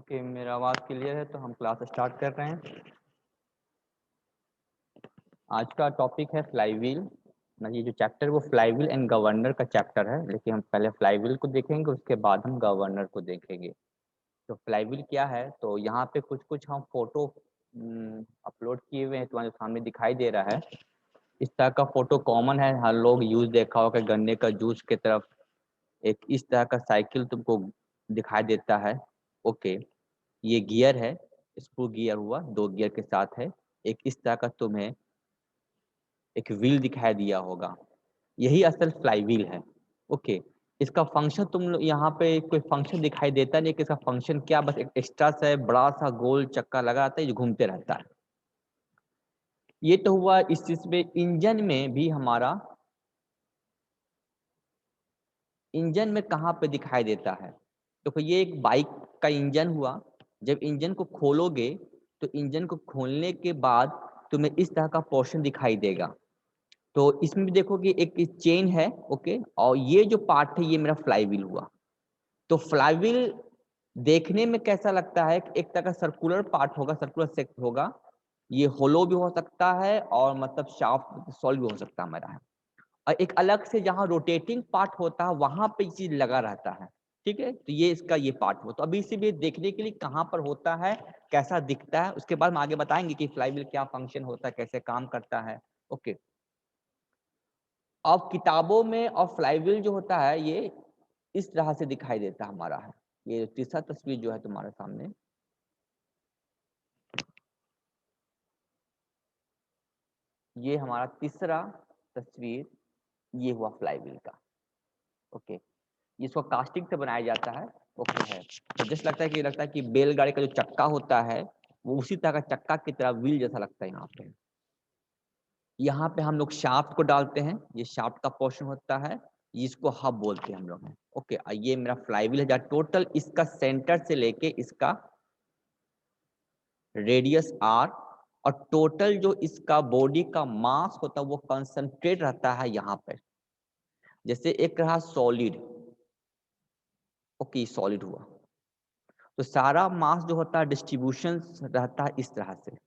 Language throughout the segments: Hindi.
ओके, मेरा आवाज़ क्लियर है तो हम क्लास स्टार्ट कर रहे हैं। आज का टॉपिक है फ्लाईव्हील। ये जो चैप्टर वो फ्लाईव्हील एंड गवर्नर का चैप्टर है, लेकिन हम पहले फ्लाईव्हील को देखेंगे, उसके बाद हम गवर्नर को देखेंगे। तो फ्लाईव्हील क्या है, तो यहाँ पे कुछ कुछ हम फोटो अपलोड किए हुए हैं, तुम्हारे सामने दिखाई दे रहा है। इस तरह का फोटो कॉमन है, हर लोग यूज देखा होगा, गन्ने का जूस की तरफ एक इस तरह का साइकिल तुमको दिखाई देता है। ओके, ये गियर है, स्क्रू गियर हुआ, 2 गियर के साथ है। एक इस तरह का तुम्हें एक व्हील दिखाई दिया होगा, यही असल फ्लाई व्हील है। ओके, इसका फंक्शन तुम यहाँ पे कोई फंक्शन दिखाई देता नहीं कि इसका फंक्शन क्या, बस एक एक्स्ट्रा सा बड़ा सा गोल चक्का लगा रहता है जो घूमते रहता है। ये तो हुआ इस चीज में। इंजन में भी हमारा इंजन में कहाँ पे दिखाई देता है, तो ये एक बाइक का इंजन हुआ। जब इंजन को खोलोगे तो इंजन को खोलने के बाद तुम्हें इस तरह का पोर्शन दिखाई देगा। तो इसमें भी देखो कि एक चेन है। ओके, और ये जो पार्ट है ये मेरा फ्लाईव्हील हुआ। तो फ्लाईव्हील देखने में कैसा लगता है कि एक तरह का सर्कुलर पार्ट होगा, सर्कुलर सेक्ट होगा। ये होलो भी हो सकता है और मतलब शाफ्ट सॉलिड भी हो सकता है मेरा है। और एक अलग से जहाँ रोटेटिंग पार्ट होता है वहां पे चीज लगा रहता है। ठीक है, तो ये इसका ये पार्ट हो। तो अभी इसे भी देखने के लिए कहाँ पर होता है, कैसा दिखता है, उसके बाद हम आगे बताएंगे कि फ्लाईव्हील क्या फंक्शन होता है, कैसे काम करता है। ओके, अब किताबों में और फ्लाईव्हील जो होता है ये इस तरह से दिखाई देता हमारा है। ये तीसरा तस्वीर जो है तुम्हारे सामने, ये हमारा तीसरा तस्वीर, ये हुआ फ्लाईव्हील का। ओके, इसको कास्टिंग से बनाया जाता है। ओके है, तो जैसे लगता है कि बैलगाड़ी का जो चक्का होता है वो उसी तरह का चक्का की तरह व्हील जैसा लगता है। यहाँ पे हम लोग शाफ्ट को डालते हैं, ये शाफ्ट का पोर्शन होता है, इसको हब बोलते हैं हम लोग हैं। ओके, ये मेरा फ्लाईव्हील है जहाँ टोटल इसका सेंटर से लेके इसका रेडियस आर और टोटल जो इसका बॉडी का मास होता है वो कंसंट्रेट रहता है यहाँ पे। जैसे एक रहा सॉलिड, ओके सॉलिड हुआ, तो सारा मास जो होता है डिस्ट्रीब्यूशन रहता है इस तरह से।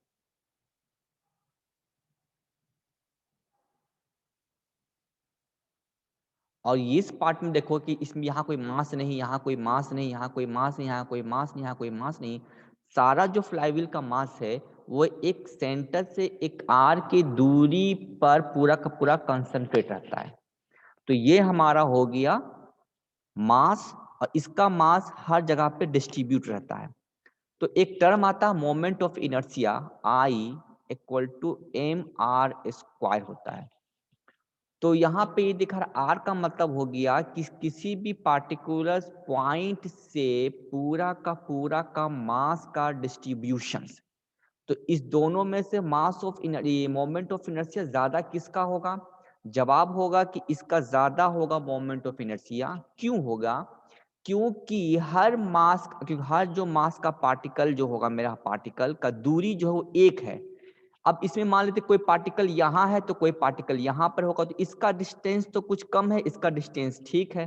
और इस पार्ट में देखो कि इसमें यहाँ कोई मास नहीं, यहाँ कोई मास नहीं, यहाँ कोई मास नहीं, यहाँ कोई मास नहीं, यहाँ कोई मास नहीं। सारा जो फ्लाईव्हील का मास है वो एक सेंटर से एक आर की दूरी पर पूरा का पूरा कंसंट्रेट रहता है। तो ये हमारा हो गया मास, और इसका मास हर जगह पे डिस्ट्रीब्यूट रहता है। तो एक टर्म आता है moment of inertia, I equal to M R square होता है। तो यहाँ पे ये दिखा रहा, आर का मतलब हो गया कि किसी भी पार्टिकुलर पॉइंट से पूरा का मास का डिस्ट्रीब्यूशन। तो इस दोनों में से mass of moment of inertia ज्यादा किसका होगा? जवाब होगा कि इसका ज्यादा होगा मोमेंट ऑफ इनर्शिया। क्यों होगा? क्योंकि क्योंकि हर जो मास का पार्टिकल जो होगा, मेरा पार्टिकल का दूरी जो है वो एक है। अब इसमें मान लेते कोई पार्टिकल यहाँ है तो कोई पार्टिकल यहाँ पर होगा, तो इसका डिस्टेंस तो कुछ कम है, इसका डिस्टेंस ठीक है।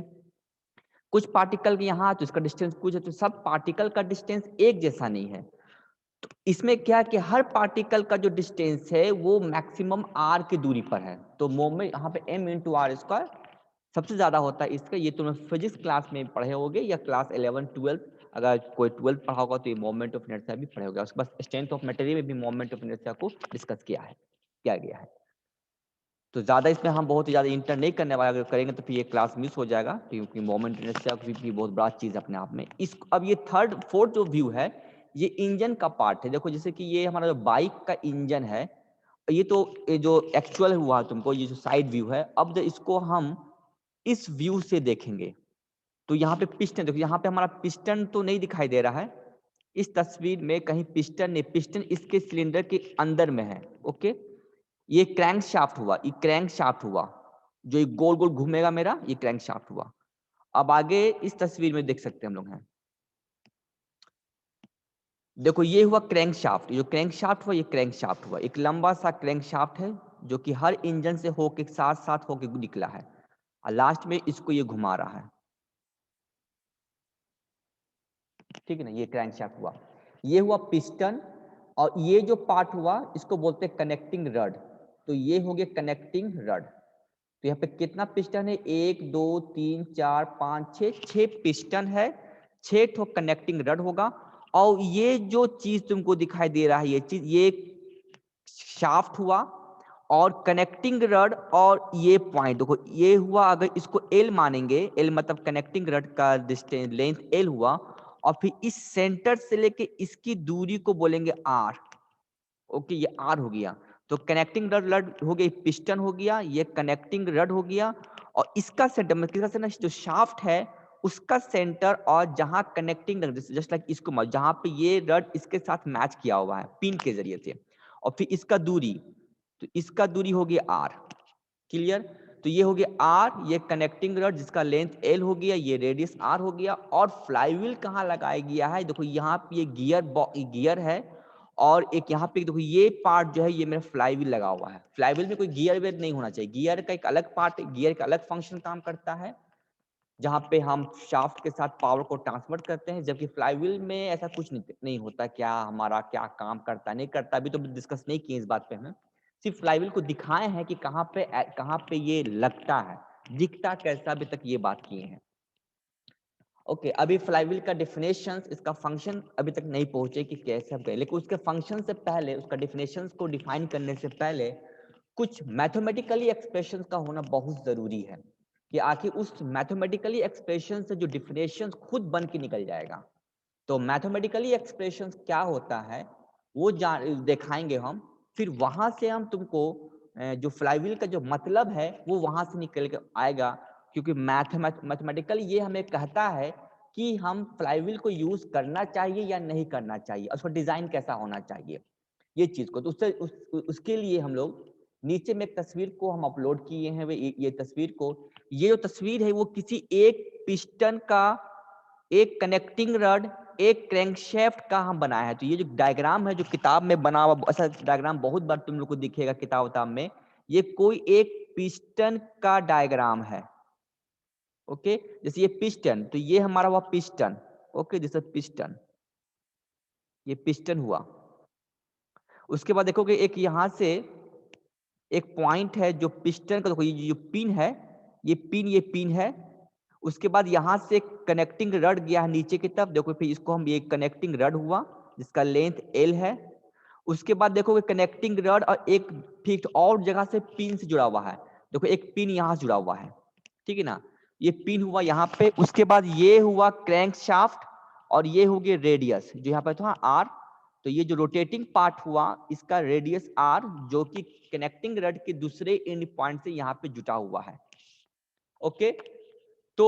कुछ पार्टिकल यहाँ तो इसका डिस्टेंस कुछ है, तो सब पार्टिकल का डिस्टेंस एक जैसा नहीं है। तो इसमें क्या कि हर पार्टिकल का जो डिस्टेंस है वो मैक्सिमम आर की दूरी पर है। तो मोमेंट यहाँ पे m इंटू आर स्क्वायर सबसे ज्यादा होता है इसका। ये तुम फिजिक्स क्लास में पढ़े होगे या क्लास 11 12, अगर कोई 12 पढ़ा होगा तो ये मोमेंट ऑफ इनर्शिया भी पढ़े होगा। उसके बाद स्ट्रेंथ ऑफ मटेरियल में भी मोमेंट ऑफ इनर्शिया को डिस्कस किया गया है। तो ज्यादा इसमें हम बहुत ही ज्यादा इंटर नहीं करने वाले, अगर करेंगे तो फिर ये क्लास मिस हो जाएगा, क्योंकि मोमेंट इनर्शिया भी बहुत बड़ा चीज अपने आप में। इस अब ये थर्ड फोर्थ जो व्यू है ये इंजन का पार्ट है। देखो जैसे कि ये हमारा जो बाइक का इंजन है, ये जो एक्चुअल हुआ तुमको, ये जो साइड व्यू है। अब जब इसको हम इस व्यू से देखेंगे तो यहाँ पे पिस्टन देखो, यहाँ पे हमारा पिस्टन तो नहीं दिखाई दे रहा है इस तस्वीर में, कहीं पिस्टन नहीं, पिस्टन इसके सिलेंडर के अंदर में है। ओके, ये क्रैंक शाफ्ट हुआ, ये क्रैंक शाफ्ट हुआ, जो ये गोल गोल घूमेगा मेरा, ये क्रैंक शाफ्ट हुआ। अब आगे इस तस्वीर में देख सकते हैं हम लोग हैं, देखो ये हुआ क्रैंक शाफ्ट, जो क्रैंक शाफ्ट हुआ ये क्रैंक शाफ्ट हुआ, एक लंबा सा क्रैंक शाफ्ट है जो कि हर इंजन से होके साथ साथ होके निकला है, और लास्ट में इसको ये घुमा रहा है। ठीक है ना, ये क्रैंकशाफ्ट हुआ, ये हुआ पिस्टन, और ये जो पार्ट हुआ इसको बोलते हैं कनेक्टिंग रड। तो ये हो गया कनेक्टिंग रड। तो यहाँ पे कितना पिस्टन है, 1 2 3 4 5 6, 6 पिस्टन है, 6 ठो कनेक्टिंग रड होगा। और ये जो चीज तुमको दिखाई दे रहा है, ये चीज, ये शाफ्ट हुआ, और कनेक्टिंग रड, और ये पॉइंट देखो ये हुआ, अगर इसको एल मानेंगे, एल मतलब कनेक्टिंग रड का डिस्टेंस लेंथ एल हुआ, और फिर इस सेंटर से लेके इसकी दूरी को बोलेंगे आर। ओके, ये आर हो गया। तो कनेक्टिंग रड हो गई, पिस्टन हो गया, ये कनेक्टिंग रड हो गया, और इसका सेंटर मतलब किसका सेंटर, जो शाफ्ट है उसका सेंटर, और जहां कनेक्टिंग रड जस्ट लाइक इसको जहां पे ये रड इसके साथ मैच किया हुआ है पिन के जरिए से, और फिर इसका दूरी, तो इसका दूरी हो गया आर। क्लियर? तो ये हो गया आर, ये कनेक्टिंग रड जिसका लेंथ एल हो गया, ये रेडियस आर हो गया। और फ्लाईव्हील कहाँ लगाया गया है, देखो यहाँ पे ये गियर है, और एक यहाँ पे देखो ये पार्ट जो है ये मेरा फ्लाईव्हील लगा हुआ है। फ्लाईव्हील में कोई गियर वेयर नहीं होना चाहिए, गियर का एक अलग पार्ट, गियर का अलग फंक्शन काम करता है, जहां पे हम शाफ्ट के साथ पावर को ट्रांसफर करते हैं, जबकि फ्लाईव्हील में ऐसा कुछ नहीं होता। क्या हमारा क्या काम करता नहीं करता अभी तो डिस्कस नहीं किए इस बात पे, हम सिर्फ फ्लाईव्हील को दिखाए हैं कि कहाँ पे ये लगता है, दिखता कैसा, अभी तक ये बात किए हैं। ओके, अभी फ्लाईव्हील का डिफिनेशन, इसका फंक्शन अभी तक नहीं पहुंचे कि कैसे हम करें, लेकिन उसके फंक्शन से पहले, उसका डिफिनेशन को डिफाइन करने से पहले कुछ मैथमेटिकली एक्सप्रेशन का होना बहुत जरूरी है, कि आखिर उस मैथमेटिकली एक्सप्रेशन से जो डिफिनेशन खुद बन के निकल जाएगा। तो मैथमेटिकली एक्सप्रेशन क्या होता है वो दिखाएंगे हम, फिर वहां से हम तुमको जो फ्लाईव्हील का जो मतलब है वो वहां से निकल के आएगा, क्योंकि मैथमेटिकली ये हमें कहता है कि हम फ्लाईव्हील को यूज करना चाहिए या नहीं करना चाहिए, उसका डिजाइन कैसा होना चाहिए, ये चीज को। तो उसके लिए हम लोग नीचे में एक तस्वीर को हम अपलोड किए हैं, ये तस्वीर को, ये जो तस्वीर है वो किसी एक पिस्टन का, एक कनेक्टिंग रड, एक क्रैंकशैफ्ट का हम बनाया है। तो ये जो डायग्राम है जो किताब में बना हुआ, ऐसा डायग्राम बहुत बार तुम लोग को दिखेगा किताब में, ये कोई एक पिस्टन का डायग्राम है। ओके, जैसे ये पिस्टन, तो ये हमारा हुआ पिस्टन। ओके, जैसे पिस्टन, ये पिस्टन हुआ। उसके बाद देखोगे एक यहां से एक पॉइंट है जो पिस्टन का, देखो ये जो पिन है, ये पिन है। उसके बाद यहां से कनेक्टिंग रड गया है नीचे की तरफ, देखो फिर इसको हम, ये कनेक्टिंग रड हुआ जिसका लेंथ एल है। उसके बाद देखोगे कनेक्टिंग रड और एक फिक्स और जगह से पिन से जुड़ा हुआ है, देखो एक पिन यहां से जुड़ा हुआ है, ठीक है ना, ये पिन हुआ यहाँ पे। उसके बाद ये हुआ क्रैंक शाफ्ट, और ये हो गया रेडियस जो यहाँ पे था आर। तो ये जो रोटेटिंग पार्ट हुआ इसका रेडियस आर, जो कि कनेक्टिंग रड के दूसरे एंड पॉइंट से यहाँ पे जुटा हुआ है। ओके, तो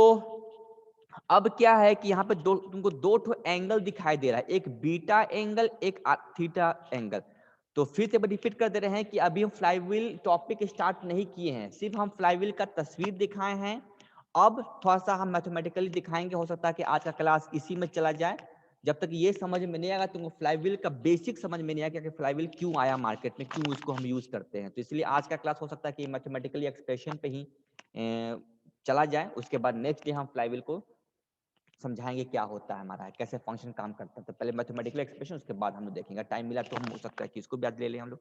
अब क्या है कि यहाँ पे तुमको दो ठो एंगल दिखाई दे रहा है, एक बीटा एंगल, एक थीटा एंगल। तो फिर से रिपीट कर दे रहे हैं कि अभी हम फ्लाईव्हील टॉपिक स्टार्ट नहीं किए हैं, सिर्फ हम फ्लाईव्हील का तस्वीर दिखाए हैं। अब थोड़ा सा हम मैथमेटिकली दिखाएंगे, हो सकता है कि आज का क्लास इसी में चला जाए। जब तक ये समझ में नहीं आएगा तुमको, फ्लाईव्हील का बेसिक समझ में नहीं आएगा कि फ्लाईव्हील क्यों आया मार्केट में, क्यों इसको हम यूज करते हैं, तो इसलिए आज का क्लास हो सकता है कि मैथमेटिकली एक्सप्रेशन पे ही चला जाए। उसके बाद नेक्स्ट डे हम फ्लाईव्हील को समझाएंगे क्या होता है हमारा, कैसे फंक्शन काम करता है। तो पहले मैथमेटिकल एक्सप्रेशन, उसके बाद हम लोग देखेंगे, टाइम मिला तो हम हो सकता है कि इसको भी आज ले लें हम लोग।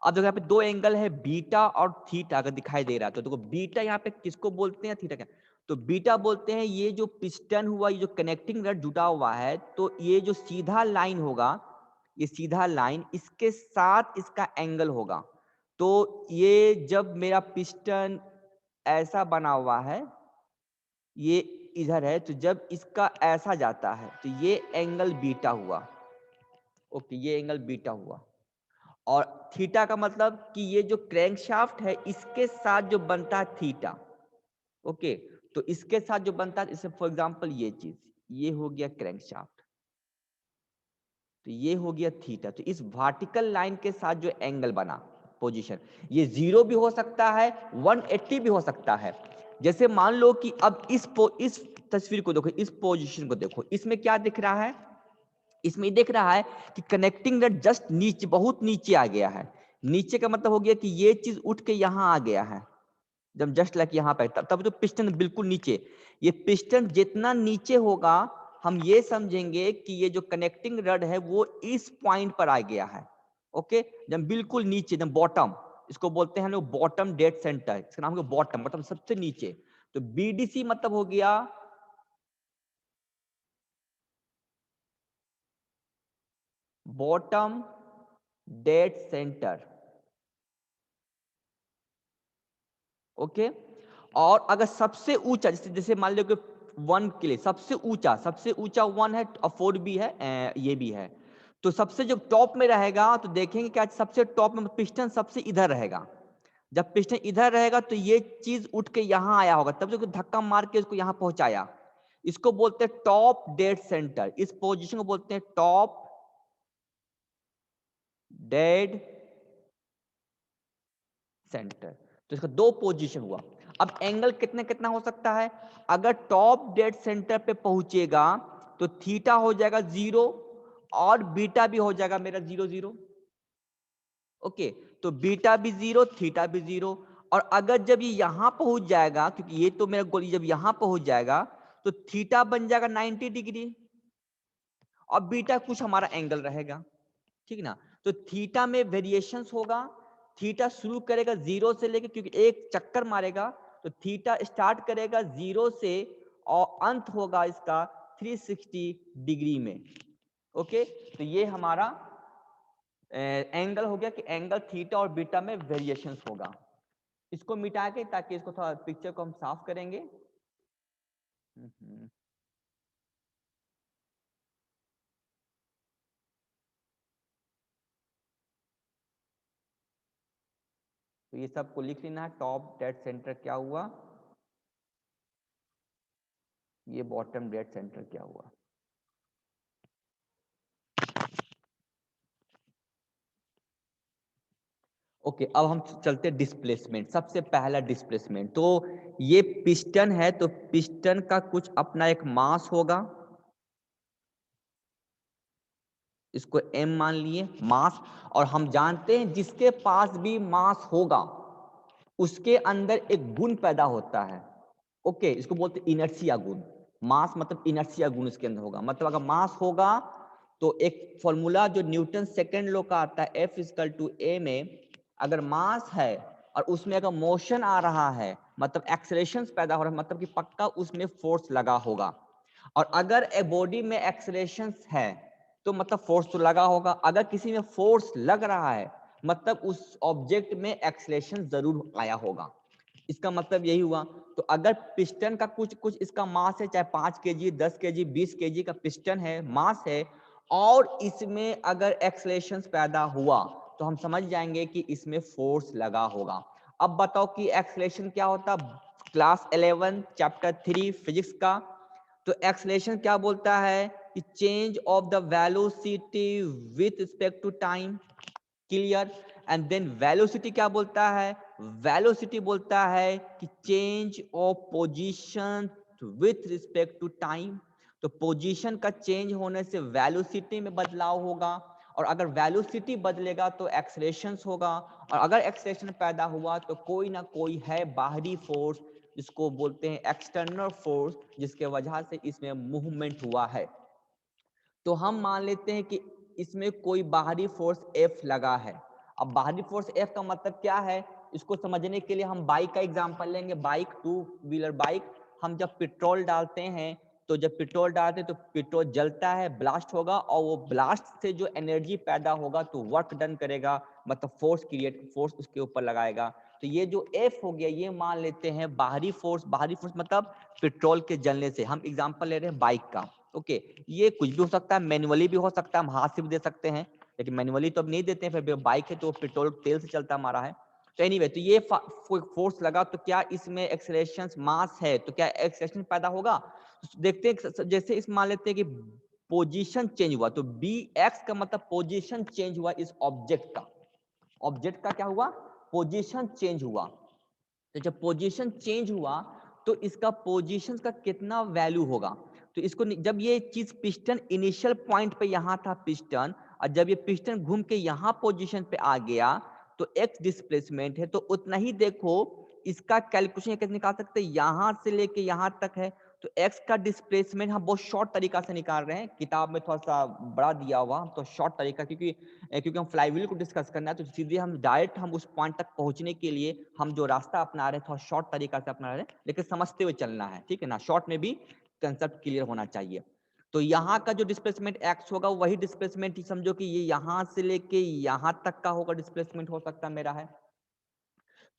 अब देखो यहाँ पे दो एंगल है, बीटा और थीटा, अगर दिखाई दे रहा है तो देखो बीटा यहाँ पे किसको बोलते हैं, थीटा क्या, तो बीटा बोलते हैं ये जो पिस्टन हुआ, ये जो कनेक्टिंग रड जुटा हुआ है, तो ये जो सीधा लाइन होगा, ये सीधा लाइन इसके साथ इसका एंगल होगा। तो ये जब मेरा पिस्टन ऐसा बना हुआ है, ये इधर है, तो जब इसका ऐसा जाता है तो ये एंगल बीटा हुआ। ओके, ये एंगल बीटा हुआ। और थीटा का मतलब कि ये जो क्रैंकशाफ्ट है इसके साथ जो बनता है थीटा। ओके, तो इसके साथ जो बनता है, जैसे फॉर एग्जांपल ये चीज, ये हो गया क्रैंकशाफ्ट, तो ये हो गया थीटा। तो इस वर्टिकल लाइन के साथ जो एंगल बना पोजीशन, ये 0 भी हो सकता है, 180 भी हो सकता है। जैसे मान लो कि अब इस तस्वीर को देखो, इस पोजीशन को देखो, इसमें क्या दिख रहा है, इसमें देख रहा है कि कनेक्टिंग रड जस्ट नीचे, बहुत नीचे आ गया है। नीचे का मतलब हो गया कि ये चीज उठ के यहां आ गया है, जब जस्ट लाइक यहाँ पे, तब तो पिस्टन बिल्कुल नीचे। ये पिस्टन जितना नीचे होगा हम ये समझेंगे कि ये जो कनेक्टिंग रड है वो इस पॉइंट पर आ गया है। ओके, जब बिल्कुल नीचे, जब बॉटम, इसको बोलते हैं हम लोग बॉटम डेड सेंटर, इसका नाम है बॉटम, बॉटम सबसे नीचे। तो बीडीसी मतलब हो गया बॉटम डेड सेंटर। ओके, और अगर सबसे ऊंचा, जैसे जैसे मान लो कि 1 के लिए सबसे ऊंचा 1 है और 4 भी है, ये भी है। तो सबसे जो टॉप में रहेगा तो देखेंगे क्या, सबसे टॉप में पिस्टन सबसे इधर रहेगा। जब पिस्टन इधर रहेगा तो ये चीज उठ के यहां आया होगा, तब जो धक्का मार के इसको यहां पहुंचाया। इसको बोलते हैं टॉप डेड सेंटर, इस पोजीशन को बोलते हैं टॉप डेड सेंटर। तो इसका दो पोजीशन हुआ। अब एंगल कितना कितना हो सकता है, अगर टॉप डेड सेंटर पे पहुंचेगा तो थीटा हो जाएगा 0 और बीटा भी हो जाएगा मेरा 0 0। ओके, तो बीटा भी 0, थीटा भी 0। और अगर जब ये यहां पहुंच जाएगा, क्योंकि ये तो मेरा गोली जब यहां पहुंच जाएगा तो थीटा बन जाएगा 90 डिग्री और बीटा कुछ हमारा एंगल रहेगा, ठीक ना। तो थीटा में वेरिएशंस होगा, थीटा शुरू करेगा 0 से लेके, क्योंकि एक चक्कर मारेगा तो थीटा स्टार्ट करेगा 0 से और अंत होगा इसका 360 डिग्री में। ओके, तो ये हमारा एंगल हो गया कि एंगल थीटा और बीटा में वेरिएशंस होगा। इसको मिटा के, ताकि इसको थोड़ा पिक्चर को हम साफ करेंगे। तो ये सबको लिख लेना है, टॉप डेड सेंटर क्या हुआ, ये बॉटम डेड सेंटर क्या हुआ। ओके, अब हम चलते हैं डिस्प्लेसमेंट। सबसे पहला डिस्प्लेसमेंट, तो ये पिस्टन है, तो पिस्टन का कुछ अपना एक मास होगा, इसको m मान लिए मास। और हम जानते हैं जिसके पास भी मास होगा उसके अंदर एक गुण पैदा होता है। ओके, इसको बोलते हैं इनर्शिया गुण। मास मतलब इनर्शिया गुण इसके अंदर होगा। मतलब अगर मास होगा तो एक फॉर्मूला जो न्यूटन सेकेंड लॉ का आता है, F इक्वल टू ए में, अगर मास है और उसमें अगर मोशन आ रहा है, मतलब एक्सेलरेशन पैदा हो रहा है, मतलब कि पक्का उसमें फोर्स लगा होगा। और अगर ए बॉडी में एक्सेलरेशन है तो मतलब फोर्स तो लगा होगा। अगर किसी में फोर्स लग रहा है मतलब उस ऑब्जेक्ट में एक्सेलरेशन जरूर आया होगा। इसका मतलब यही हुआ। तो अगर पिस्टन का कुछ कुछ इसका मास है, चाहे 5 केजी, 10 केजी, 20 केजी का पिस्टन है, मास है, और इसमें अगर एक्सेलरेशन पैदा हुआ तो हम समझ जाएंगे कि इसमें फोर्स लगा होगा। अब बताओ कि एक्सेलरेशन क्या होता, क्लास 11 चैप्टर 3 फिजिक्स का। तो एक्सेलरेशन क्या बोलता है कि change of the velocity with respect to time, clear. And then velocity क्या बोलता है, वेलोसिटी बोलता है कि change of position with respect to time. तो पोजीशन का चेंज होने से वेलोसिटी में बदलाव होगा, और अगर वेलोसिटी बदलेगा तो एक्सेलरेशन होगा, और अगर एक्सेलरेशन पैदा हुआ तो कोई ना कोई है बाहरी फोर्स, जिसको बोलते हैं एक्सटर्नल फोर्स, जिसके वजह से इसमें मूवमेंट हुआ है। तो हम मान लेते हैं कि इसमें कोई बाहरी फोर्स F लगा है। अब बाहरी फोर्स F का मतलब क्या है, इसको समझने के लिए हम बाइक का एग्जांपल लेंगे। बाइक, टू व्हीलर बाइक, हम जब पेट्रोल डालते हैं तो जब पेट्रोल डालते हैं तो पेट्रोल जलता है, ब्लास्ट होगा, और वो ब्लास्ट से जो एनर्जी पैदा होगा तो वर्क डन करेगा, मतलब फोर्स क्रिएट, फोर्स उसके ऊपर लगाएगा। तो ये जो F हो गया ये मान लेते हैं बाहरी फोर्स। बाहरी फोर्स मतलब पेट्रोल के जलने से। हम एग्जांपल ले रहे हैं बाइक का। ओके, ये कुछ भी हो सकता है, मैनुअली भी हो सकता है, हम हाथ से भी दे सकते हैं, लेकिन मैनुअली तो अब नहीं देते हैं, फिर बाइक है तो पेट्रोल तेल से चलता हमारा है। तो एनीवे, तो ये फोर्स लगा तो क्या इसमें एक्सेलरेशन, मास है तो क्या एक्सेलरेशन पैदा होगा। तो देखते हैं, जैसे इस मान लेते हैं कि पोजीशन चेंज हुआ, तो बी एक्स का मतलब पोजीशन चेंज हुआ इस ऑब्जेक्ट का। ऑब्जेक्ट का क्या हुआ, पोजीशन चेंज हुआ। तो जब पोजीशन चेंज हुआ तो इसका पोजीशन का कितना वैल्यू होगा। तो इसको जब ये चीज पिस्टन इनिशियल पॉइंट पे यहां था पिस्टन, और जब ये पिस्टन घूम के यहां पोजीशन पे आ गया तो एक्स डिस्प्लेसमेंट है, तो उतना ही देखो इसका कैलकुलेशन कैसे निकाल सकते हैं, यहां से लेके यहां तक है तो एक्स का डिस्प्लेसमेंट हम बहुत शॉर्ट तरीका से निकाल रहे हैं, किताब में थोड़ा सा बड़ा दिया हुआ, तो शॉर्ट तरीका, क्योंकि हम फ्लाईव्हील को डिस्कस करना है, तो सीधे हम डायरेक्ट हम उस पॉइंट तक पहुंचने के लिए हम जो रास्ता अपना रहे हैं थोड़ा शॉर्ट तरीका से अपना रहे हैं, लेकिन समझते हुए चलना है, ठीक है ना, शॉर्ट में भी कंसेप्ट क्लियर होना चाहिए। तो यहाँ का जो डिस्प्लेसमेंट एक्स होगा वही डिस्प्लेसमेंट समझो कि ये यहाँ से लेके यहाँ तक का होगा, डिस्प्लेसमेंट हो सकता मेरा है,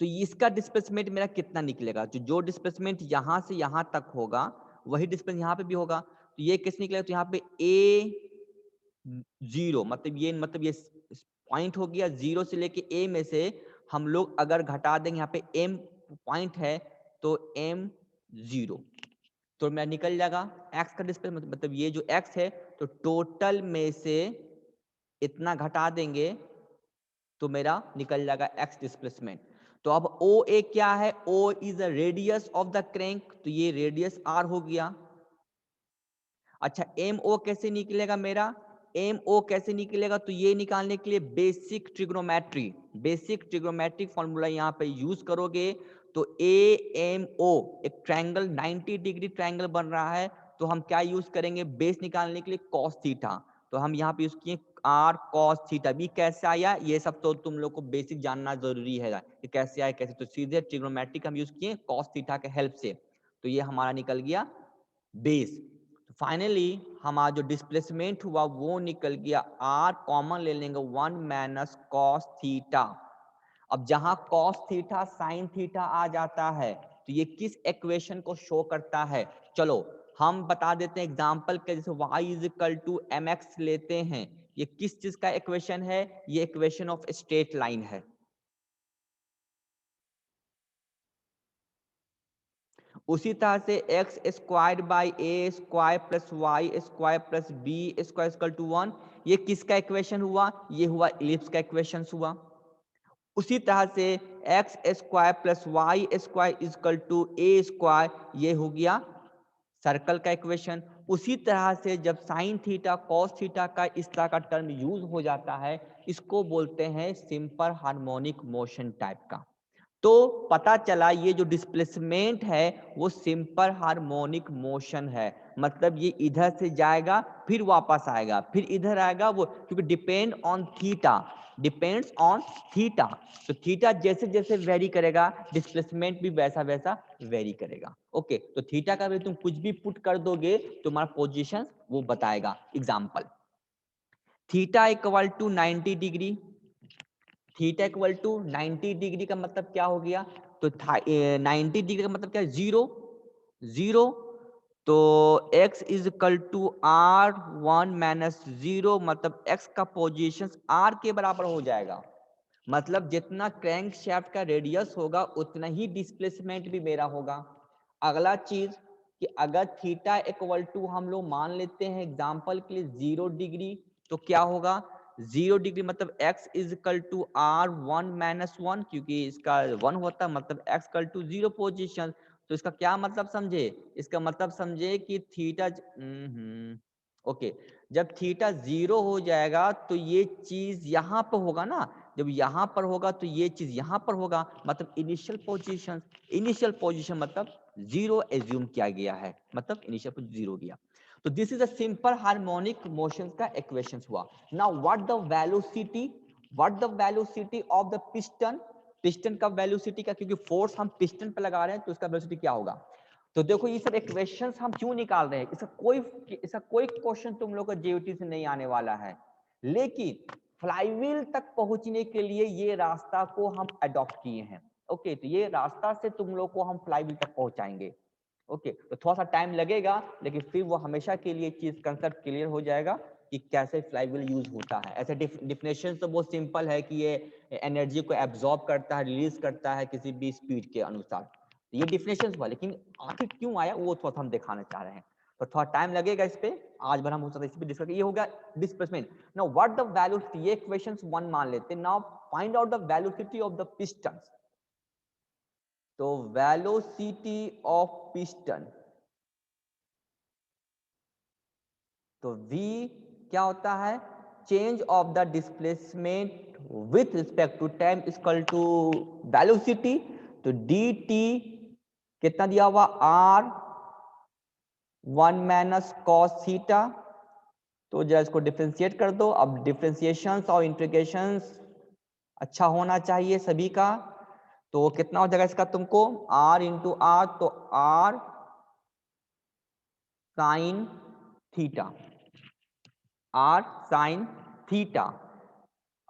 तो इसका डिस्प्लेसमेंट मेरा कितना निकलेगा, जो डिस्प्लेसमेंट यहाँ से यहाँ तक होगा वही डिस्प्लेसमेंट यहाँ पे भी होगा, तो ये कैसे निकलेगा, तो यहाँ पे ए जीरो, मतलब ये पॉइंट हो गया, जीरो से लेके ए में से हम लोग अगर घटा देंगे, यहाँ पे एम पॉइंट है तो एम जीरो, तो मैं निकल जाएगा एक्स का डिस्प्लेसमेंट, मतलब ये जो एक्स है तो टोटल में से इतना घटा देंगे तो मेरा निकल जाएगा एक्स डिस्प्लेसमेंट। तो अब ओ ए क्या है, O is the radius of the crank, तो ये रेडियस आर हो गया। अच्छा एम ओ कैसे निकलेगा मेरा, एम ओ कैसे निकलेगा, तो ये निकालने के लिए बेसिक ट्रिग्नोमेट्रिक फॉर्मूला यहाँ पे यूज करोगे, तो ए एम ओ एक ट्रायंगल 90 डिग्री ट्रायंगल बन रहा है, तो हम क्या यूज करेंगे बेस निकालने के लिए कॉस थीटा, तो हम यहाँ पे यूज किए आर कॉस थीटा। भी कैसे आया ये सब तो तुम लोग को बेसिक जानना जरूरी है कि कैसे आया कैसे, तो सीधे ट्रिग्नोमेट्रिक हम यूज किए कॉस थीटा के हेल्प से, तो ये हमारा निकल गया बेस। फाइनली हमारा जो डिस्प्लेसमेंट हुआ वो निकल गया आर कॉमन ले लेंगे 1 माइनस कॉस थीटा। अब जहां कॉस थीटा साइन थीटा आ जाता है तो ये किस इक्वेशन को शो करता है, चलो हम बता देते हैं एग्जांपल के, जैसे y is equal to mx लेते हैं, ये किस चीज का इक्वेशन है, ये इक्वेशन ऑफ स्ट्रेट लाइन है। उसी तरह से X square by A square plus Y square plus B square equal to 1, ये किसका इक्वेशन हुआ, ये हुआ इलिप्स का इक्वेशन हुआ। उसी तरह से X square plus Y square equal to A square, ये हो गया सर्कल का इक्वेशन। उसी तरह से जब साइन थीटा कॉस थीटा का इस तरह का टर्म यूज हो जाता है, इसको बोलते हैं सिंपल हार्मोनिक मोशन टाइप का। तो पता चला ये जो डिस्प्लेसमेंट है वो सिंपल हार्मोनिक मोशन है, मतलब ये इधर से जाएगा फिर वापस आएगा फिर इधर आएगा, वो क्योंकि डिपेंड्स ऑन थीटा, तो थीटा जैसे जैसे वेरी करेगा डिस्प्लेसमेंट भी वैसा वैसा वेरी करेगा। ओके, तो थीटा का भी तुम कुछ भी पुट कर दोगे तुम्हारा पोजीशन वो बताएगा। Example theta equal to 90 degree, theta equal to 90 degree का मतलब क्या हो गया, तो 90 डिग्री का मतलब क्या है, जीरो जीरो, तो x is equal to R 1 minus zero, मतलब x का पोजीशन r के बराबर हो जाएगा, मतलब जितना क्रैंक शाफ्ट का रेडियस होगा उतना ही डिस्प्लेसमेंट भी मेरा होगा। अगला चीज कि अगर थीटा इक्वल टू हम लोग मान लेते हैं एग्जांपल के लिए 0 डिग्री, तो क्या होगा 0 डिग्री मतलब x is equal to R 1 minus 1, क्योंकि इसका 1 होता है मतलब x इक्वल टू 0 पोजिशन। तो इसका क्या मतलब समझे, इसका मतलब समझे कि थीटा ओके, जब थीटा 0 हो जाएगा तो ये चीज यहाँ पर होगा ना, जब यहाँ पर होगा तो ये चीज यहाँ पर होगा, मतलब इनिशियल पोजीशन मतलब 0 एज्यूम किया गया है, मतलब इनिशियल पोजीशन 0 गया। तो this is a simple harmonic motion का इक्वेशन हुआ। Now what the velocity of the piston, piston का वेलोसिटी का, क्योंकि फोर्स हम पिस्टन पे लगा रहे हैं तो उसका वेलोसिटी क्या होगा। तो देखो ये सब इक्वेशंस हम क्यों निकाल रहे हैं, इसका कोई क्वेश्चन तुम लोग को जेईटी से नहीं आने वाला है, लेकिन फ्लाईव्हील तक पहुंचने के लिए ये रास्ता को हम अडॉप्ट किए हैं। ओके, तो ये रास्ता से तुम लोग को हम फ्लाईव्हील तक पहुंचाएंगे। ओके, तो थोड़ा सा टाइम लगेगा लेकिन फिर वो हमेशा के लिए चीज कंसेप्ट क्लियर हो जाएगा कि कैसे फ्लाईव्हील यूज होता है। ऐसे डिफिनेशन तो बहुत सिंपल है कि ये एनर्जी को एब्जॉर्ब करता है, रिलीज करता है किसी भी स्पीड के अनुसार, ये डिफिनेशन हुआ, लेकिन आखिर क्यों आया वो थोड़ा हम दिखाना चाह रहे हैं, तो थोड़ा टाइम लगेगा इस पे, आज भर हम हो सकता है इस पे डिस्कस। ये हो गया displacement. Now what the velocity, ये क्वेश्चंस 1 मान लेते हैं। Now find out the velocity of the piston, तो वेलोसिटी ऑफ पिस्टन, तो v क्या होता है, change of the displacement with respect to time equal to velocity, तो dt कितना दिया हुआ r 1 माइनस कॉस थीटा। तो जरा इसको डिफ्रेंशिएट कर दो। अब डिफ्रेंशिएशंस और इंटीग्रेशंस अच्छा होना चाहिए सभी का। तो कितना हो जाएगा इसका तुमको, r इंटू आर, तो r sine theta, r sine theta.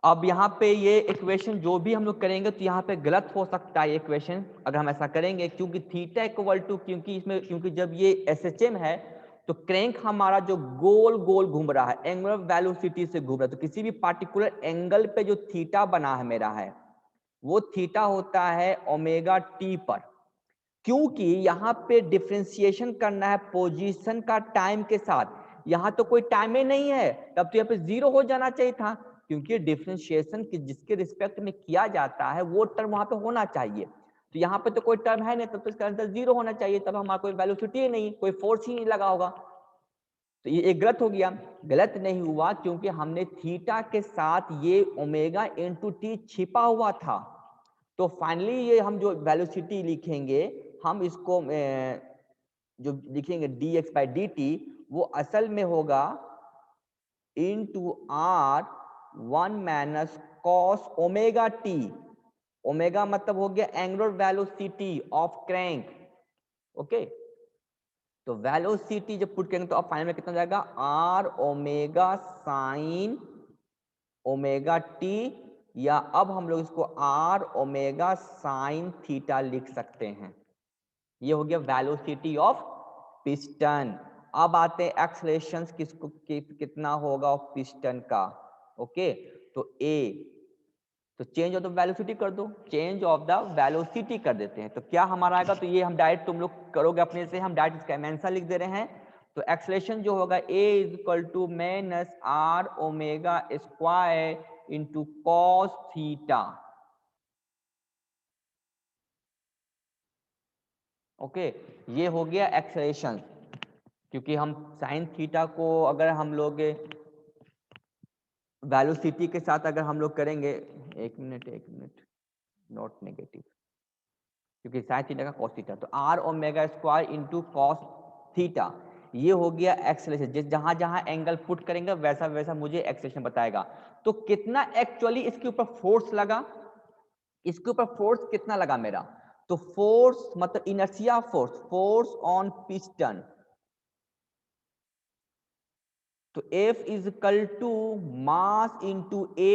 अब यहाँ पे ये इक्वेशन जो भी हम लोग करेंगे तो यहाँ पे गलत हो सकता है इक्वेशन अगर हम ऐसा करेंगे, क्योंकि थीटा इक्वल टू, क्योंकि जब ये एसएचएम है तो क्रैंक हमारा जो गोल गोल घूम रहा है, एंगुलर वेलोसिटी से घूम रहा है, तो किसी भी पार्टिकुलर एंगल पे जो थीटा बना है मेरा है वो थीटा होता है ओमेगा टी पर। क्योंकि यहाँ पे डिफ्रेंशिएशन करना है पोजीशन का टाइम के साथ, यहाँ तो कोई टाइम ही नहीं है, तब तो यहाँ पे जीरो हो जाना चाहिए था, क्योंकि डिफ्रेंशिएशन जिसके रिस्पेक्ट में किया जाता है वो टर्म वहां पे होना चाहिए। तो यहाँ पे तो कोई टर्म है नहीं, तब तो इसका आंसर जीरो होना चाहिए, तब हमारा कोई वेलोसिटी ही नहीं, कोई फोर्स ही नहीं लगा होगा। तो ये एक गलत हो गया। गलत नहीं हुआ क्योंकि हमने थीटा के साथ ये ओमेगा इंटू टी छिपा हुआ था। तो फाइनली ये हम जो वेलोसिटी लिखेंगे, हम इसको जो लिखेंगे dx बाई डी टी, वो असल में होगा into R 1 minus cos omega T. Omega मतलब हो गया angular velocity of crank. Okay, तो वेलोसिटी जब पुट करेंगे तो अब फाइनल में कितना जाएगा, R omega sine omega T, या अब हम लोग इसको आर ओमेगा साइन थीटा लिख सकते हैं। ये हो गया वेलोसिटी ऑफ पिस्टन। अब आते हैं एक्सेलरेशन किसको कितना होगा ऑफ पिस्टन का। ओके, तो ए, तो चेंज ऑफ द वेलोसिटी कर दो, चेंज ऑफ द वेलोसिटी कर देते हैं, तो क्या हमारा आएगा, तो ये हम डायरेक्ट तुम लोग करोगे अपने से, हम डायरेक्ट इसका आंसर लिख दे रहे हैं। तो एक्सेलरेशन जो होगा a is equal to minus R omega square into cos theta. Okay, ये हो गया एक्सेलरेशन, क्योंकि हम साइन थीटा को अगर हम लोग वेलोसिटी के साथ अगर हम लोग करेंगे, एक मिनट, नॉट नेगेटिव, क्योंकि साइन थीटा का कॉस थीटा, तो R omega square into cos theta, ये हो गया एक्सेलरेशन। जिस जहां जहां एंगल पुट करेंगे वैसा वैसा मुझे एक्सेलरेशन बताएगा। तो कितना एक्चुअली इसके ऊपर फोर्स लगा, इसके ऊपर फोर्स कितना लगा मेरा, तो फोर्स मतलब inertia force, force on piston, तो F is equal to mass into a,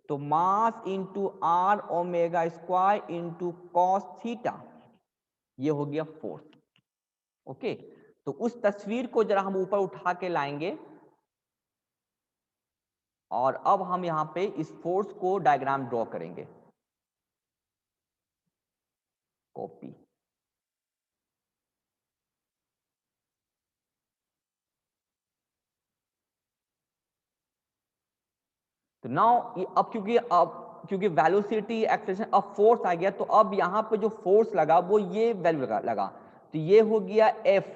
तो mass into r omega square into cos theta, ये हो गया फोर्स। ओके, तो उस तस्वीर को जरा हम ऊपर उठा के लाएंगे, और अब हम यहां पे इस फोर्स को डायग्राम ड्रॉ करेंगे। कॉपी, तो नाउ अब क्योंकि वेलोसिटी एक्सेलरेशन अब फोर्स आ गया, तो अब यहां पे जो फोर्स लगा वो ये वैल्यू लगा, तो ये हो गया F।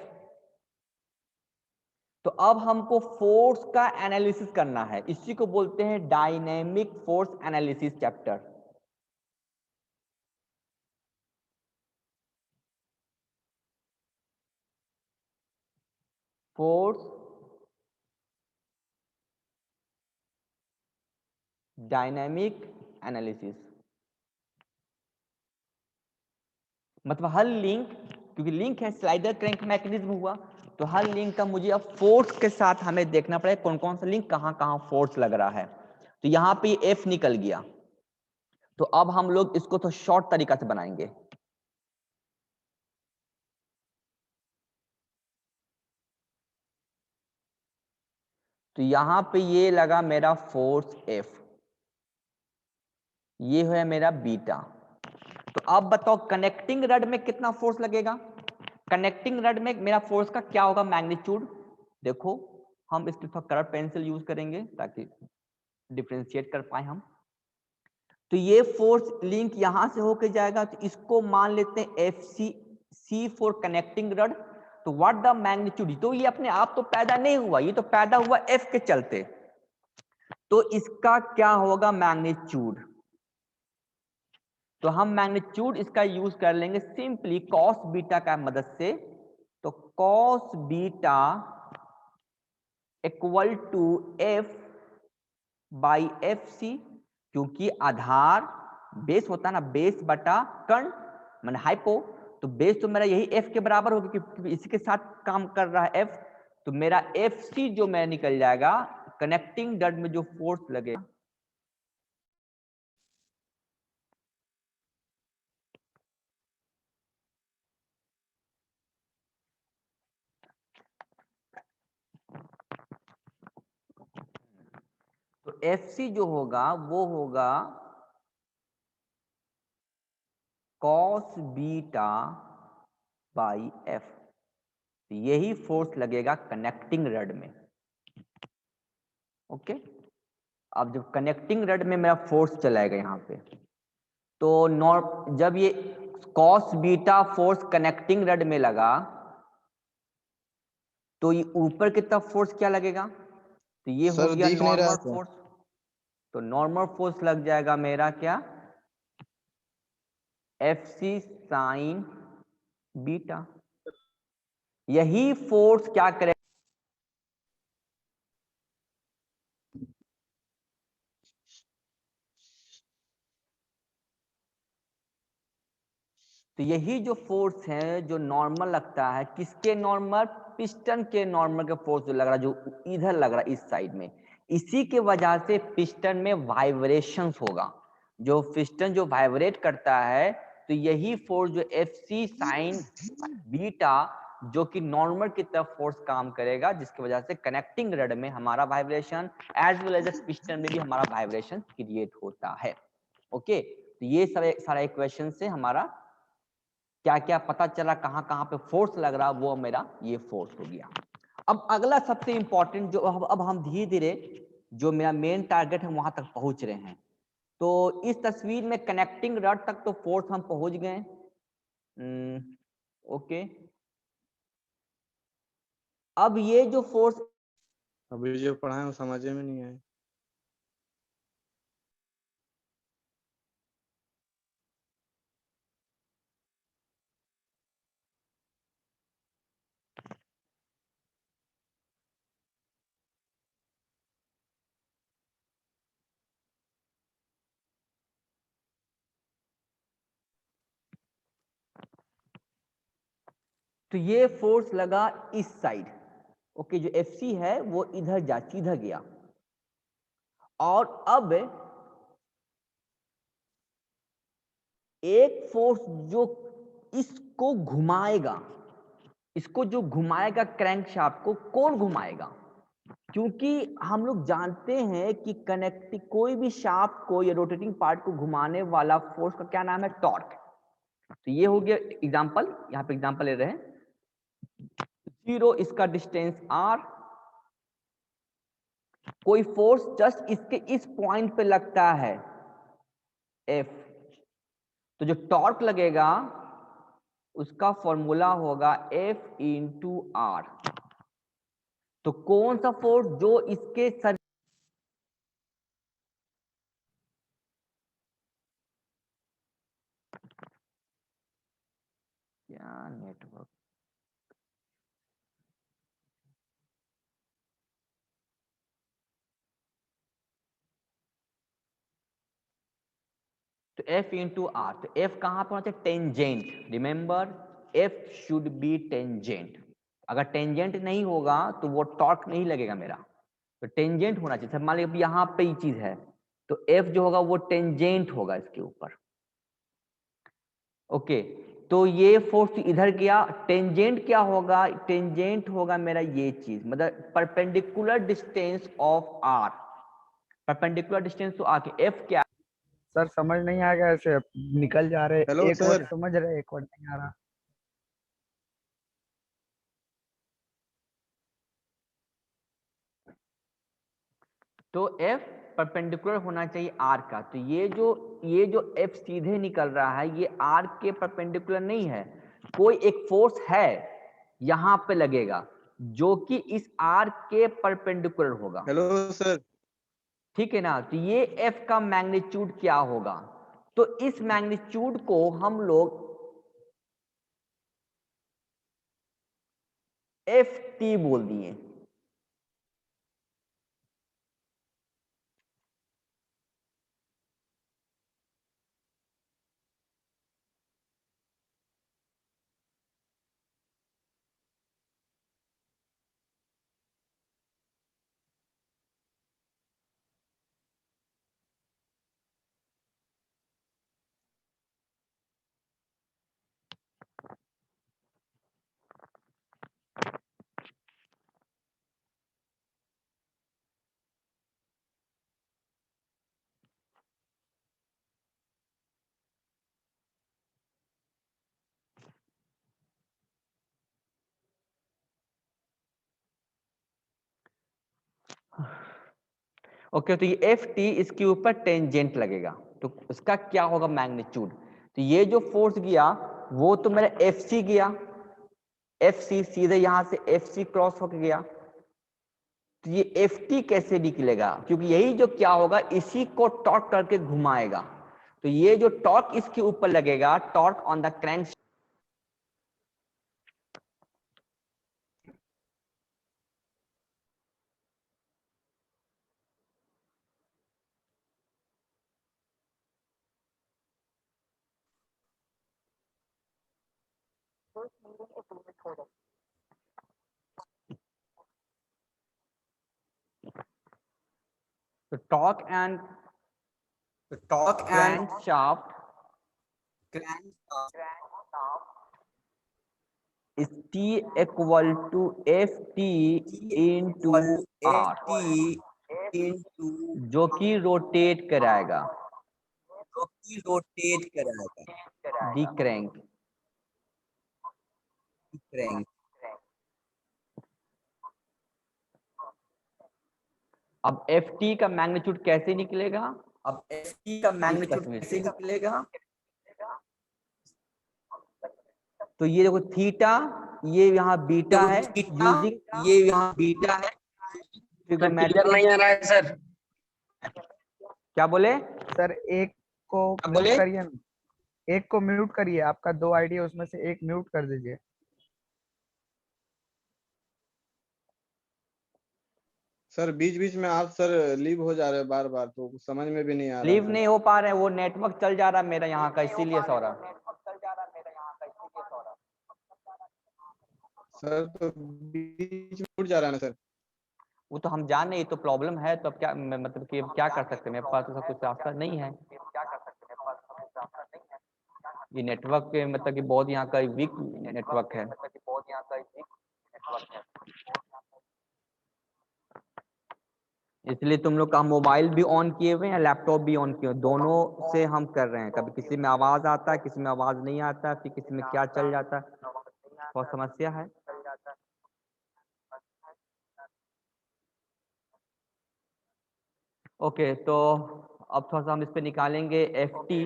तो अब हमको फोर्स का एनालिसिस करना है, इसी को बोलते हैं dynamic force analysis chapter. Force dynamic analysis मतलब हर लिंक, क्योंकि लिंक है स्लाइडर क्रैंक मैकेनिज्म हुआ, तो हर लिंक का मुझे अब फोर्स के साथ हमें देखना पड़ेगा कौन कौन सा लिंक कहां कहां फोर्स लग रहा है। तो यहां पे एफ निकल गया, तो अब हम लोग इसको तो शॉर्ट तरीका से बनाएंगे। तो यहां पे ये लगा मेरा फोर्स एफ, ये है मेरा बीटा। तो अब बताओ कनेक्टिंग रड में कितना फोर्स लगेगा, कनेक्टिंग रड में मेरा फोर्स का क्या होगा मैग्नीट्यूड। देखो हम इसके थोड़ा कलर पेंसिल यूज करेंगे ताकि डिफ्रेंशिएट कर पाए हम। तो ये फोर्स लिंक यहां से होके जाएगा, तो इसको मान लेते हैं F C for connecting rod. तो व्हाट द मैग्नीट्यूड, तो ये अपने आप तो पैदा नहीं हुआ, ये तो पैदा हुआ एफ के चलते, तो इसका क्या होगा मैग्नीट्यूड। तो हम मैग्नीट्यूड इसका यूज कर लेंगे सिंपली कॉस बीटा का मदद से। तो cos beta equal to F by F C, क्योंकि आधार बेस होता है ना, बेस बटा कर्ण माने हाइपो, तो बेस तो मेरा यही एफ के बराबर होगा क्योंकि इसी के साथ काम कर रहा है एफ, तो मेरा एफ सी जो मैं निकल जाएगा कनेक्टिंग डट में जो फोर्स लगेगा तो एफ सी जो होगा वो होगा कॉस बीटा बाई एफ, यही फोर्स लगेगा कनेक्टिंग रड में। ओके, अब जब कनेक्टिंग रड में मेरा फोर्स चलाएगा यहाँ पे, तो जब ये cos beta force connecting rod में लगा तो ये ऊपर की तरफ फोर्स क्या लगेगा, तो ये हो गया दिख नहीं रहा नॉर्मल फोर्स, तो नॉर्मल फोर्स लग जाएगा मेरा क्या, एफ सी साइन बीटा। यही फोर्स क्या करेगा, तो यही जो फोर्स है जो नॉर्मल लगता है, किसके नॉर्मल, पिस्टन के नॉर्मल के फोर्स जो लग रहा है, जो इधर लग रहा है इस साइड में, इसी के वजह से पिस्टन में वाइब्रेशंस होगा। जो पिस्टन जो वाइब्रेट करता है तो यही फोर्स जो एफ सी साइन बीटा जो कि नॉर्मल की तरफ फोर्स काम करेगा, जिसकी वजह से कनेक्टिंग रड में हमारा vibration as well as piston में भी हमारा वाइब्रेशन क्रिएट होता है। ओके, तो ये सारा इक्वेशन से हमारा क्या क्या पता चला, कहां कहां पे फोर्स लग रहा, वो मेरा ये फोर्स हो गया। अब अगला सबसे इंपॉर्टेंट जो अब हम धीरे धीरे जो मेरा मेन टारगेट है वहां तक पहुंच रहे हैं। तो इस तस्वीर में कनेक्टिंग रड तक तो फोर्स हम पहुंच गए। ओके, अब ये जो फोर्स अभी जो पढ़ाए वो समझ में नहीं आए। तो ये फोर्स लगा इस साइड। ओके, जो एफ सी है वो इधर सीधा गया, और अब एक फोर्स जो इसको घुमाएगा, इसको जो घुमाएगा क्रैंकशाफ्ट को, कौन घुमाएगा, क्योंकि हम लोग जानते हैं कि कनेक्टिंग कोई भी शाफ्ट को या रोटेटिंग पार्ट को घुमाने वाला फोर्स का क्या नाम है, टॉर्क। तो ये हो गया एग्जांपल, यहां पे एग्जांपल ले रहे हैं, 0 इसका डिस्टेंस r, कोई फोर्स जस्ट इसके इस पॉइंट पे लगता है F, तो जो टॉर्क लगेगा उसका फॉर्मूला होगा F इंटू आर। तो कौन सा फोर्स जो इसके सर क्या नेटवर्क, तो F इंटू आर, तो F कहां पर होना चाहिए, tangent, remember F should be tangent. अगर टेंजेंट नहीं होगा तो वो टॉर्क नहीं लगेगा मेरा, तो टेंजेंट होना चाहिए। मान लीजिए यहां पे ये चीज है, तो F जो होगा वो टेंजेंट होगा इसके ऊपर। ओके, तो ये फोर्स इधर गया, टेंजेंट क्या होगा, टेंजेंट होगा मेरा ये चीज, मतलब perpendicular distance of R, perpendicular distance to R के एफ क्या, सर समझ नहीं आ गया, ऐसे निकल जा रहे, हेलो एक वर्ड सर। समझ रहे एक वर्ड नहीं आ रहा। तो एफ परपेंडिकुलर होना चाहिए आर का, तो ये जो एफ सीधे निकल रहा है ये आर के परपेंडिकुलर नहीं है, कोई एक फोर्स है यहां पे लगेगा जो कि इस आर के परपेंडिकुलर होगा। Hello sir. ठीक है ना, तो ये एफ का मैग्नीट्यूड क्या होगा, तो इस मैग्नीट्यूड को हम लोग एफ टी बोल दिए। ओके, तो ये एफ टी इसके ऊपर टेंजेंट लगेगा, तो उसका क्या होगा मैग्नीट्यूड। तो ये जो फोर्स गया वो तो मेरा एफ सी गया, एफ सी सीधे यहां से एफ सी क्रॉस होके गया। तो ये एफ टी कैसे निकलेगा, क्योंकि यही जो क्या होगा इसी को टॉर्क करके घुमाएगा। तो ये जो टॉर्क इसके ऊपर लगेगा, टॉर्क ऑन द क्रैंक, तो torque and crank shaft is T equal to Ft into R, जो कि रोटेट कराएगा दी क्रैंक। अब Ft का मैग्नीट्यूड कैसे निकलेगा, तो ये देखो थीटा, ये यहाँ बीटा है, यूजिंग क्लियर नहीं आ रहा है सर। क्या बोले सर एक को म्यूट करिए ना, एक को म्यूट करिए, आपका 2 आईडी है उसमें से एक म्यूट कर दीजिए। सर बीच बीच में आप सर लीव हो जा रहे हैं बार बार, तो कुछ समझ में भी नहीं आ रहा लीव है। नहीं हो पा रहे, वो नेटवर्क चल जा रहा है मेरा यहाँ का, इसीलिए सौरभ। सर तो बीच में उठ जा रहा है ना सर। वो तो हम जान नहीं, तो प्रॉब्लम है, तो अब क्या मतलब कि अब क्या कर सकते हैं, मेरे पास तो सब कुछ रास्ता नहीं है। ये नेटवर्क के मतलब कि बहुत यहाँ का वीक नेटवर्क है। इसलिए तुम लोग का मोबाइल भी ऑन किए हुए हैं, लैपटॉप भी ऑन किए हुए, दोनों से हम कर रहे हैं। कभी किसी में आवाज आता है, किसी में आवाज नहीं आता है, फिर किसी में क्या चल जाता है, बहुत समस्या है। ओके, तो अब थोड़ा सा हम इस पे निकालेंगे एफ टी,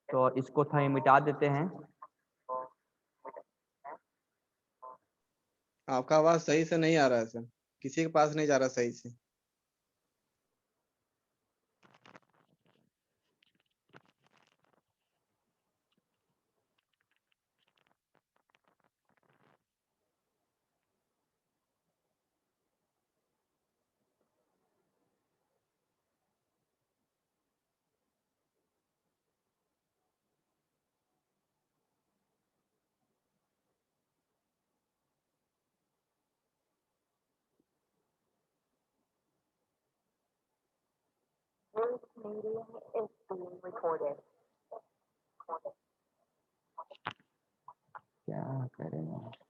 तो इसको थोड़ा मिटा देते हैं। आपका आवाज सही से नहीं आ रहा है सर, किसी के पास नहीं जा रहा सही से। क्या करें।